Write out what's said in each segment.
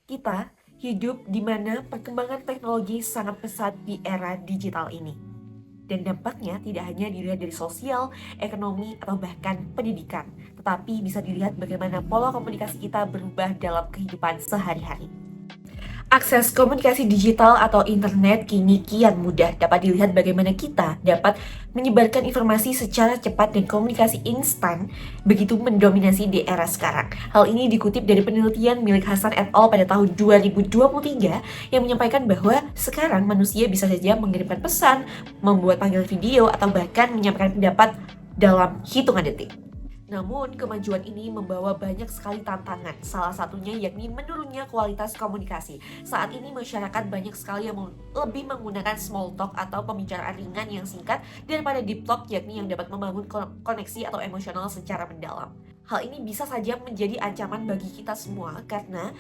Kita hidup di mana perkembangan teknologi sangat pesat di era digital ini. Dan dampaknya tidak hanya dilihat dari sosial, ekonomi, atau bahkan pendidikan, tetapi bisa dilihat bagaimana pola komunikasi kita berubah dalam kehidupan sehari-hari. Akses komunikasi digital atau internet kini kian mudah. Dapat dilihat bagaimana kita dapat menyebarkan informasi secara cepat dan komunikasi instan begitu mendominasi di era sekarang. Hal ini dikutip dari penelitian milik Hasan et al. Pada tahun 2023 yang menyampaikan bahwa sekarang manusia bisa saja mengirimkan pesan, membuat panggilan video, atau bahkan menyampaikan pendapat dalam hitungan detik. Namun, kemajuan ini membawa banyak sekali tantangan. Salah satunya yakni menurunnya kualitas komunikasi. Saat ini masyarakat banyak sekali yang lebih menggunakan small talk atau pembicaraan ringan yang singkat daripada deep talk, yakni yang dapat membangun koneksi atau emosional secara mendalam. Hal ini bisa saja menjadi ancaman bagi kita semua karena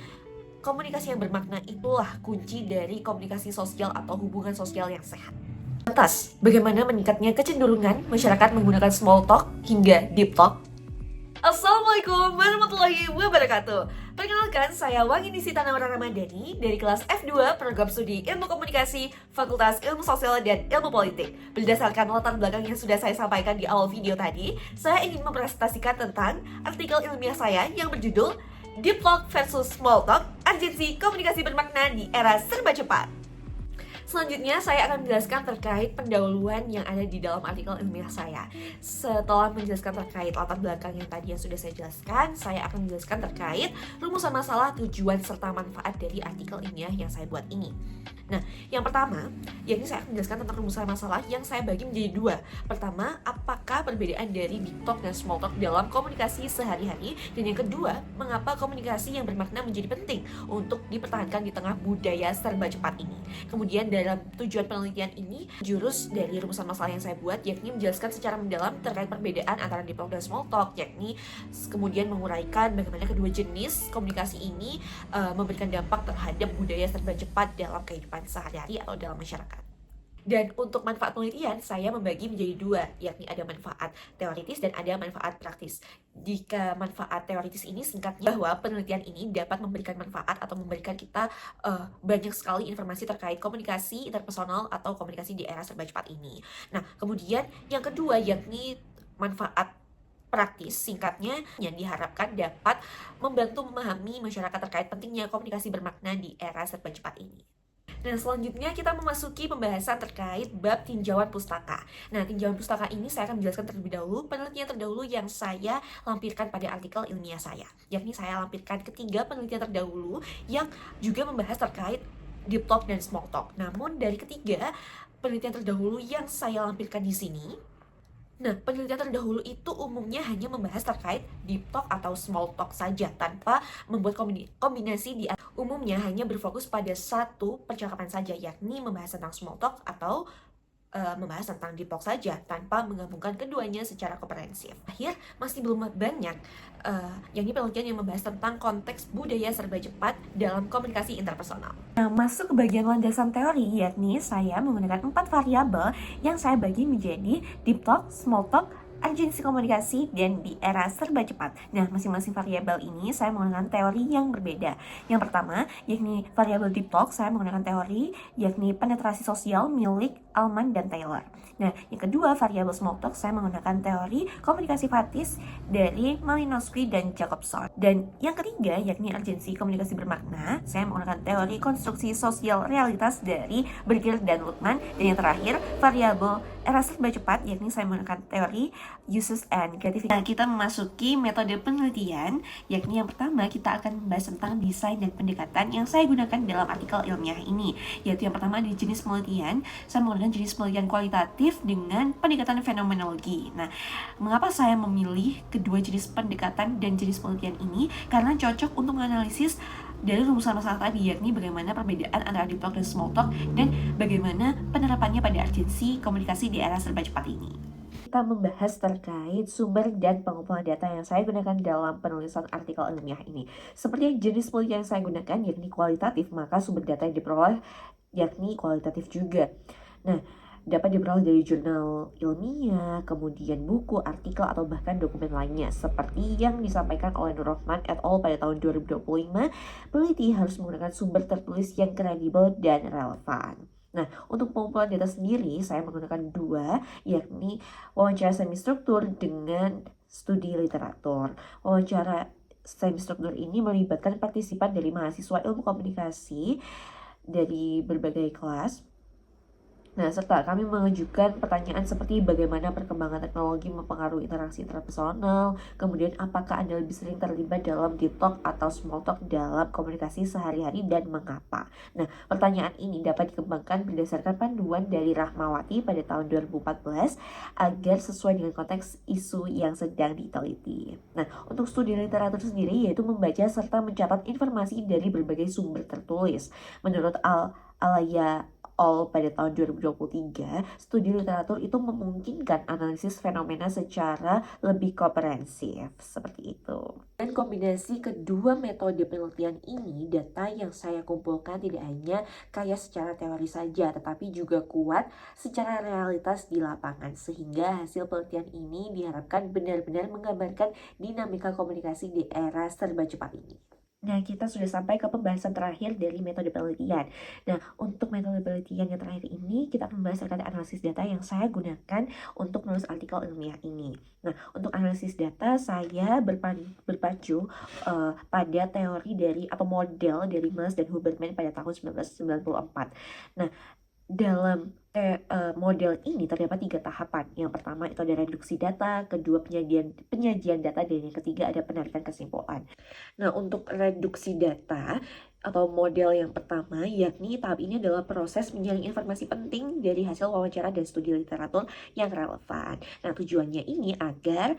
komunikasi yang bermakna itulah kunci dari komunikasi sosial atau hubungan sosial yang sehat. Lantas, bagaimana meningkatnya kecenderungan masyarakat menggunakan small talk hingga deep talk? Assalamualaikum warahmatullahi wabarakatuh. Perkenalkan, saya Wangi Nisita Nawara Ramadhani dari kelas F2 Program Studi Ilmu Komunikasi Fakultas Ilmu Sosial dan Ilmu Politik. Berdasarkan latar belakang yang sudah saya sampaikan di awal video tadi, saya ingin mempresentasikan tentang artikel ilmiah saya yang berjudul Deep Talk versus Small Talk, Urgensi Komunikasi Bermakna di Era Serba Cepat. Selanjutnya, saya akan menjelaskan terkait pendahuluan yang ada di dalam artikel ilmiah saya. Setelah menjelaskan terkait latar belakang yang tadi yang sudah saya jelaskan, saya akan menjelaskan terkait rumusan masalah, tujuan, serta manfaat dari artikel ilmiah yang saya buat ini. Nah, yang pertama, yakni saya akan menjelaskan tentang rumusan masalah yang saya bagi menjadi dua. Pertama, apakah perbedaan dari deep talk dan small talk dalam komunikasi sehari-hari? Dan yang kedua, mengapa komunikasi yang bermakna menjadi penting untuk dipertahankan di tengah budaya serba cepat ini. Kemudian dalam tujuan penelitian ini, jurus dari rumusan masalah yang saya buat yakni menjelaskan secara mendalam terkait perbedaan antara deep talk dan small talk, yakni kemudian menguraikan bagaimana kedua jenis komunikasi ini memberikan dampak terhadap budaya serba cepat dalam kehidupan sehari-hari atau dalam masyarakat. Dan untuk manfaat penelitian, saya membagi menjadi dua, yakni ada manfaat teoritis dan ada manfaat praktis. Jika manfaat teoritis ini singkatnya bahwa penelitian ini dapat memberikan manfaat atau memberikan kita banyak sekali informasi terkait komunikasi interpersonal atau komunikasi di era serba cepat ini. Nah, kemudian yang kedua yakni manfaat praktis, singkatnya yang diharapkan dapat membantu memahami masyarakat terkait pentingnya komunikasi bermakna di era serba cepat ini. Nah, selanjutnya kita memasuki pembahasan terkait bab tinjauan pustaka. Nah, tinjauan pustaka ini saya akan menjelaskan terlebih dahulu penelitian terdahulu yang saya lampirkan pada artikel ilmiah saya. Yakni saya lampirkan ketiga penelitian terdahulu yang juga membahas terkait deep talk dan small talk. Namun dari ketiga penelitian terdahulu yang saya lampirkan di sini, nah, penelitian terdahulu itu umumnya hanya membahas terkait deep talk atau small talk saja tanpa membuat kombinasi di umumnya hanya berfokus pada satu percakapan saja, yakni membahas tentang small talk atau membahas tentang deep talk saja tanpa menggabungkan keduanya secara komprehensif. Akhir masih belum banyak yakni penelitian yang membahas tentang konteks budaya serba cepat dalam komunikasi interpersonal. Nah, masuk ke bagian landasan teori, yakni saya menggunakan 4 variabel yang saya bagi menjadi deep talk, small talk, urgensi komunikasi, dan di era serba cepat. Nah, masing-masing variabel ini saya menggunakan teori yang berbeda. Yang pertama, yakni variabel deep talk, saya menggunakan teori yakni penetrasi sosial milik Alman dan Taylor. Nah, yang kedua, variabel small talk, saya menggunakan teori komunikasi fatis dari Malinowski dan Jacobson. Dan yang ketiga, yakni urgensi komunikasi bermakna, saya menggunakan teori konstruksi sosial realitas dari Berger dan Luckman. Dan yang terakhir, variabel era serba cepat, yakni saya menggunakan teori uses and gratification. Nah, kita memasuki metode penelitian, yakni yang pertama kita akan membahas tentang desain dan pendekatan yang saya gunakan dalam artikel ilmiah ini. Yaitu yang pertama di jenis penelitian, saya menggunakan jenis penelitian kualitatif dengan pendekatan fenomenologi. Nah, mengapa saya memilih kedua jenis pendekatan dan jenis penelitian ini? Karena cocok untuk menganalisis dari rumusan masalah tadi, yakni bagaimana perbedaan antara deep talk dan small talk dan bagaimana penerapannya pada urgensi komunikasi di era serba cepat ini. Kita membahas terkait sumber dan pengumpulan data yang saya gunakan dalam penulisan artikel ilmiah ini. Seperti jenis penelitian yang saya gunakan yakni kualitatif, maka sumber data yang diperoleh yakni kualitatif juga. Nah, dapat diperoleh dari jurnal ilmiah, kemudian buku, artikel, atau bahkan dokumen lainnya. Seperti yang disampaikan oleh Nur Rahman et al. Pada tahun 2025, peneliti harus menggunakan sumber tertulis yang kredibel dan relevan. Nah, untuk pengumpulan data sendiri, saya menggunakan dua, yakni wawancara semi struktur dengan studi literatur. Wawancara semi struktur ini melibatkan partisipan dari mahasiswa ilmu komunikasi dari berbagai kelas. Nah, serta kami mengajukan pertanyaan seperti bagaimana perkembangan teknologi mempengaruhi interaksi interpersonal, kemudian apakah Anda lebih sering terlibat dalam deep talk atau small talk dalam komunikasi sehari-hari dan mengapa. Nah, pertanyaan ini dapat dikembangkan berdasarkan panduan dari Rahmawati pada tahun 2014 agar sesuai dengan konteks isu yang sedang diteliti. Nah, untuk studi literatur sendiri yaitu membaca serta mencatat informasi dari berbagai sumber tertulis. Menurut Alaya pada tahun 2023, studi literatur itu memungkinkan analisis fenomena secara lebih komprehensif, seperti itu. Dan kombinasi kedua metode penelitian ini, data yang saya kumpulkan tidak hanya kaya secara teori saja, tetapi juga kuat secara realitas di lapangan, sehingga hasil penelitian ini diharapkan benar-benar menggambarkan dinamika komunikasi di era serba cepat ini. Nah, kita sudah sampai ke pembahasan terakhir dari metode penelitian. Nah, untuk metode penelitian yang terakhir ini, kita akan membahas terkait analisis data yang saya gunakan untuk menulis artikel ilmiah ini. Nah, untuk analisis data, saya berpacu pada teori dari atau model dari Miles dan Huberman pada tahun 1994. Nah, dalam model ini terdapat 3 tahapan. Yang pertama itu ada reduksi data, kedua penyajian data, dan yang ketiga ada penarikan kesimpulan. Nah, untuk reduksi data atau model yang pertama, yakni tahap ini adalah proses menyaring informasi penting dari hasil wawancara dan studi literatur yang relevan. Nah, tujuannya ini agar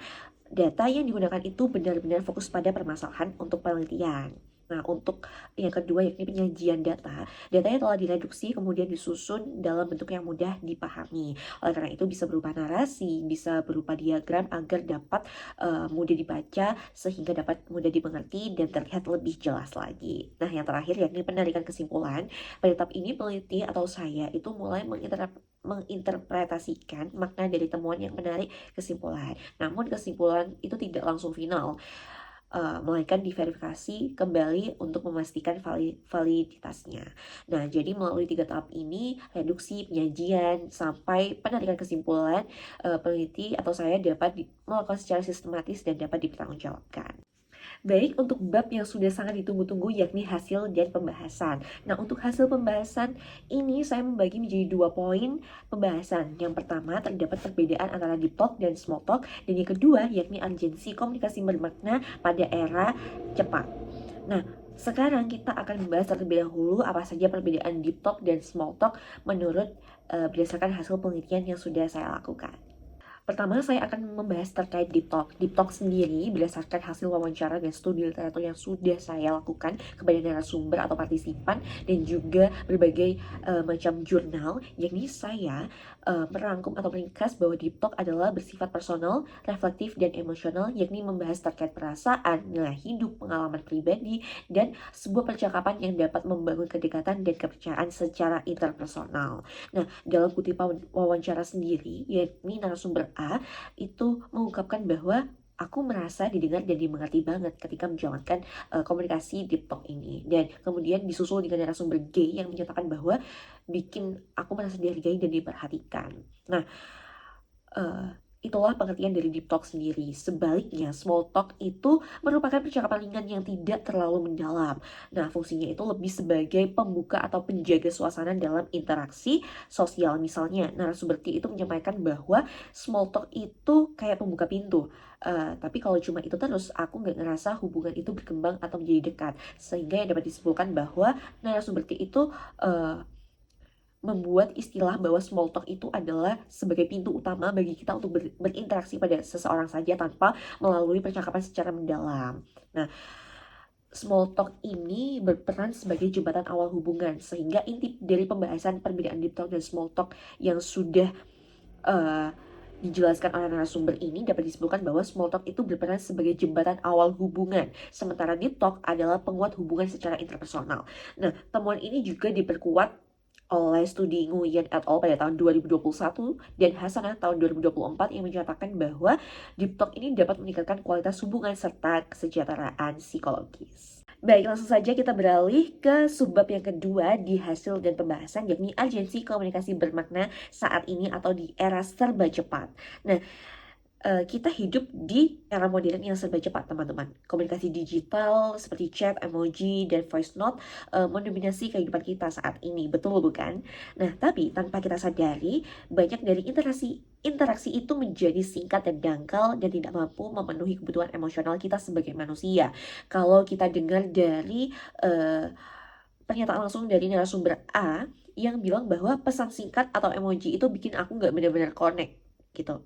data yang digunakan itu benar-benar fokus pada permasalahan untuk penelitian. Nah, untuk yang kedua yakni penyajian data. Datanya telah direduksi kemudian disusun dalam bentuk yang mudah dipahami. Oleh karena itu bisa berupa narasi, bisa berupa diagram agar dapat mudah dibaca sehingga dapat mudah dimengerti dan terlihat lebih jelas lagi. Nah, yang terakhir yakni penarikan kesimpulan. Pada tahap ini peneliti atau saya itu mulai menginterpretasikan makna dari temuan yang menarik kesimpulan. Namun kesimpulan itu tidak langsung final, melainkan diverifikasi kembali untuk memastikan validitasnya. Nah, jadi melalui 3 tahap ini, reduksi, penyajian, sampai penarikan kesimpulan, peneliti atau saya dapat melakukan secara sistematis dan dapat dipertanggungjawabkan. Baik, untuk bab yang sudah sangat ditunggu-tunggu yakni hasil dan pembahasan. Nah, untuk hasil pembahasan ini saya membagi menjadi 2 poin pembahasan. Yang pertama, terdapat perbedaan antara deep talk dan small talk. Dan yang kedua, yakni urgensi komunikasi bermakna pada era cepat. Nah, sekarang kita akan membahas terlebih dahulu apa saja perbedaan deep talk dan small talk menurut berdasarkan hasil penelitian yang sudah saya lakukan. Pertama, saya akan membahas terkait deep talk. Deep talk sendiri berdasarkan hasil wawancara dan studi literatur yang sudah saya lakukan kepada narasumber atau partisipan dan juga berbagai macam jurnal, yakni saya merangkum atau meringkas bahwa deep talk adalah bersifat personal, reflektif, dan emosional, yakni membahas terkait perasaan, nilai hidup, pengalaman pribadi, dan sebuah percakapan yang dapat membangun kedekatan dan kepercayaan secara interpersonal. Nah, dalam kutipan wawancara sendiri, yakni narasumber A itu mengungkapkan bahwa aku merasa didengar dan dimengerti banget ketika menjalankan komunikasi deep talk ini. Dan kemudian disusul dengan narasumber G yang menyatakan bahwa bikin aku merasa dihargai dan diperhatikan. Nah, itulah pengertian dari deep talk sendiri. Sebaliknya, small talk itu merupakan percakapan ringan yang tidak terlalu mendalam. Nah, fungsinya itu lebih sebagai pembuka atau penjaga suasana dalam interaksi sosial. Misalnya, narasumber T itu menyampaikan bahwa small talk itu kayak pembuka pintu. Tapi kalau cuma itu terus, aku nggak ngerasa hubungan itu berkembang atau menjadi dekat. Sehingga yang dapat disimpulkan bahwa narasumber T itu membuat istilah bahwa small talk itu adalah sebagai pintu utama bagi kita untuk berinteraksi pada seseorang saja tanpa melalui percakapan secara mendalam. Nah, small talk ini berperan sebagai jembatan awal hubungan, sehingga inti dari pembahasan perbedaan deep talk dan small talk yang sudah dijelaskan oleh narasumber ini dapat disimpulkan bahwa small talk itu berperan sebagai jembatan awal hubungan, sementara deep talk adalah penguat hubungan secara interpersonal. Nah, temuan ini juga diperkuat oleh studi Nguyen et al. Pada tahun 2021 dan Hasanah tahun 2024 yang menyatakan bahwa deep talk ini dapat meningkatkan kualitas hubungan serta kesejahteraan psikologis. Baik, langsung saja kita beralih ke subbab yang kedua di hasil dan pembahasan, yakni urgensi komunikasi bermakna saat ini atau di era serba cepat. Nah, kita hidup di era modern yang serba cepat, teman-teman. Komunikasi digital seperti chat, emoji, dan voice note mendominasi kehidupan kita saat ini. Betul bukan? Nah, tapi tanpa kita sadari, banyak dari interaksi itu menjadi singkat dan dangkal dan tidak mampu memenuhi kebutuhan emosional kita sebagai manusia. Kalau kita dengar dari pernyataan langsung dari narasumber A yang bilang bahwa pesan singkat atau emoji itu bikin aku nggak benar-benar connect gitu.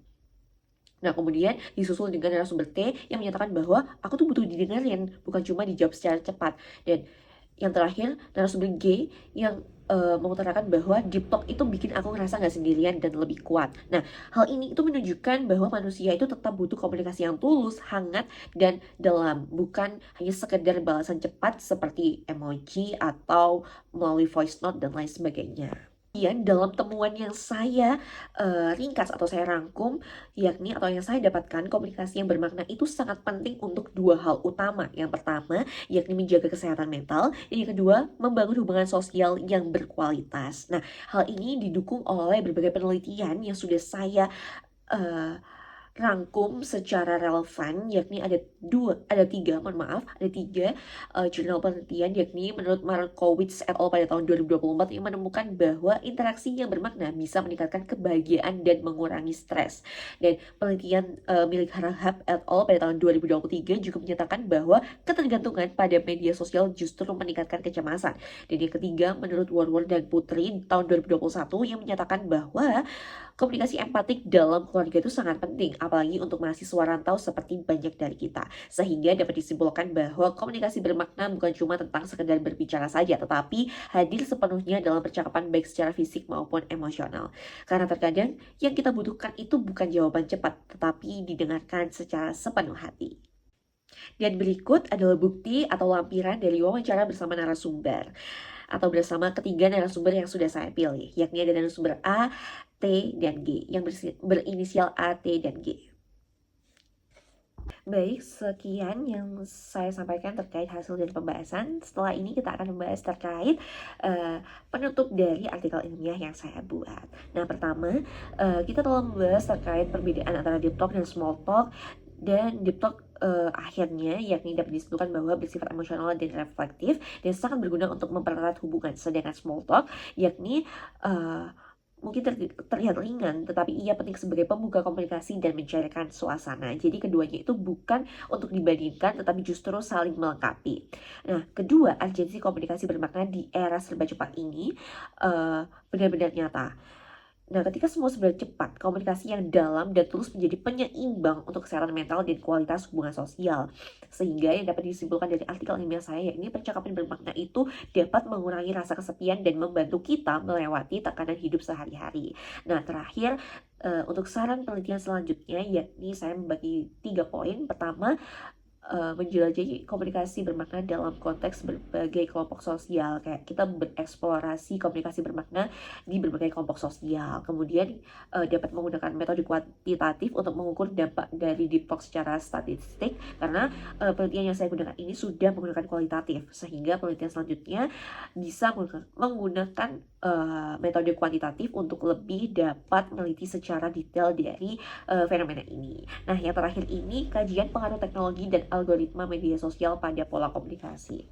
Nah, kemudian disusul dengan narasumber T yang menyatakan bahwa aku tuh butuh didengerin, bukan cuma dijawab secara cepat. Dan yang terakhir, narasumber G yang mengutarakan bahwa deep talk itu bikin aku ngerasa nggak sendirian dan lebih kuat. Nah, hal ini itu menunjukkan bahwa manusia itu tetap butuh komunikasi yang tulus, hangat, dan dalam. Bukan hanya sekedar balasan cepat seperti emoji atau melalui voice note dan lain sebagainya. Kemudian dalam temuan yang saya ringkas atau saya rangkum, yakni atau yang saya dapatkan, komunikasi yang bermakna itu sangat penting untuk dua hal utama. Yang pertama, yakni menjaga kesehatan mental, dan yang kedua, membangun hubungan sosial yang berkualitas. Nah, hal ini didukung oleh berbagai penelitian yang sudah saya eh, rangkum secara relevan, yakni ada tiga jurnal penelitian, yakni menurut Markowitz et al. Pada tahun 2024 yang menemukan bahwa interaksi yang bermakna bisa meningkatkan kebahagiaan dan mengurangi stres. Dan penelitian milik Harahap et al. Pada tahun 2023 juga menyatakan bahwa ketergantungan pada media sosial justru meningkatkan kecemasan. Dan yang ketiga, menurut Warwar dan Putri tahun 2021 yang menyatakan bahwa komunikasi empatik dalam keluarga itu sangat penting, apalagi untuk mahasiswa rantau seperti banyak dari kita. Sehingga dapat disimpulkan bahwa komunikasi bermakna bukan cuma tentang sekedar berbicara saja, tetapi hadir sepenuhnya dalam percakapan baik secara fisik maupun emosional. Karena terkadang yang kita butuhkan itu bukan jawaban cepat, tetapi didengarkan secara sepenuh hati. Dan berikut adalah bukti atau lampiran dari wawancara bersama narasumber atau bersama ketiga narasumber yang sudah saya pilih, yakni ada narasumber A, T, dan G yang berinisial A, T, dan G. Baik, sekian yang saya sampaikan terkait hasil dan pembahasan. Setelah ini kita akan membahas terkait penutup dari artikel ilmiah yang saya buat. Nah, pertama, kita telah membahas terkait perbedaan antara deep talk dan small talk. Dan deep talk akhirnya yakni dapat disimpulkan bahwa bersifat emosional dan reflektif dan sangat berguna untuk mempererat hubungan. Sedangkan small talk yakni mungkin terlihat ringan, tetapi ia penting sebagai pembuka komunikasi dan mencairkan suasana. Jadi keduanya itu bukan untuk dibandingkan, tetapi justru saling melengkapi. Nah, kedua, urgensi komunikasi bermakna di era serba cepat ini benar-benar nyata. Nah, ketika semua serba cepat, komunikasi yang dalam dan tulus menjadi penyeimbang untuk kesehatan mental dan kualitas hubungan sosial. Sehingga yang dapat disimpulkan dari artikel ilmiah saya, yakni percakapan bermakna itu dapat mengurangi rasa kesepian dan membantu kita melewati tekanan hidup sehari-hari. Nah, terakhir, untuk saran penelitian selanjutnya, yakni saya membagi 3 poin. Pertama, menjelajahi komunikasi bermakna dalam konteks berbagai kelompok sosial. Kayak kita bereksplorasi komunikasi bermakna di berbagai kelompok sosial. Kemudian dapat menggunakan metode kuantitatif untuk mengukur dampak dari deep talk secara statistik, karena penelitian yang saya gunakan ini sudah menggunakan kualitatif, sehingga penelitian selanjutnya bisa menggunakan metode kuantitatif untuk lebih dapat meneliti secara detail dari fenomena ini. Nah, yang terakhir ini kajian pengaruh teknologi dan algoritma media sosial pada pola komunikasi.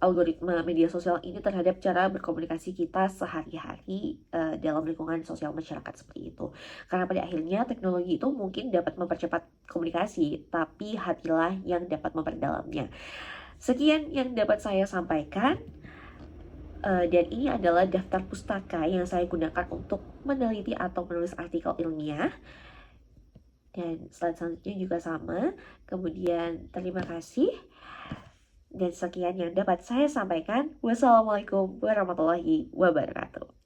Algoritma media sosial ini terhadap cara berkomunikasi kita sehari-hari dalam lingkungan sosial masyarakat seperti itu. Karena pada akhirnya teknologi itu mungkin dapat mempercepat komunikasi, tapi hatilah yang dapat memperdalamnya. Sekian yang dapat saya sampaikan. Dan ini adalah daftar pustaka yang saya gunakan untuk meneliti atau menulis artikel ilmiah. Dan slide selanjutnya juga sama. Kemudian terima kasih. Dan sekian yang dapat saya sampaikan. Wassalamualaikum warahmatullahi wabarakatuh.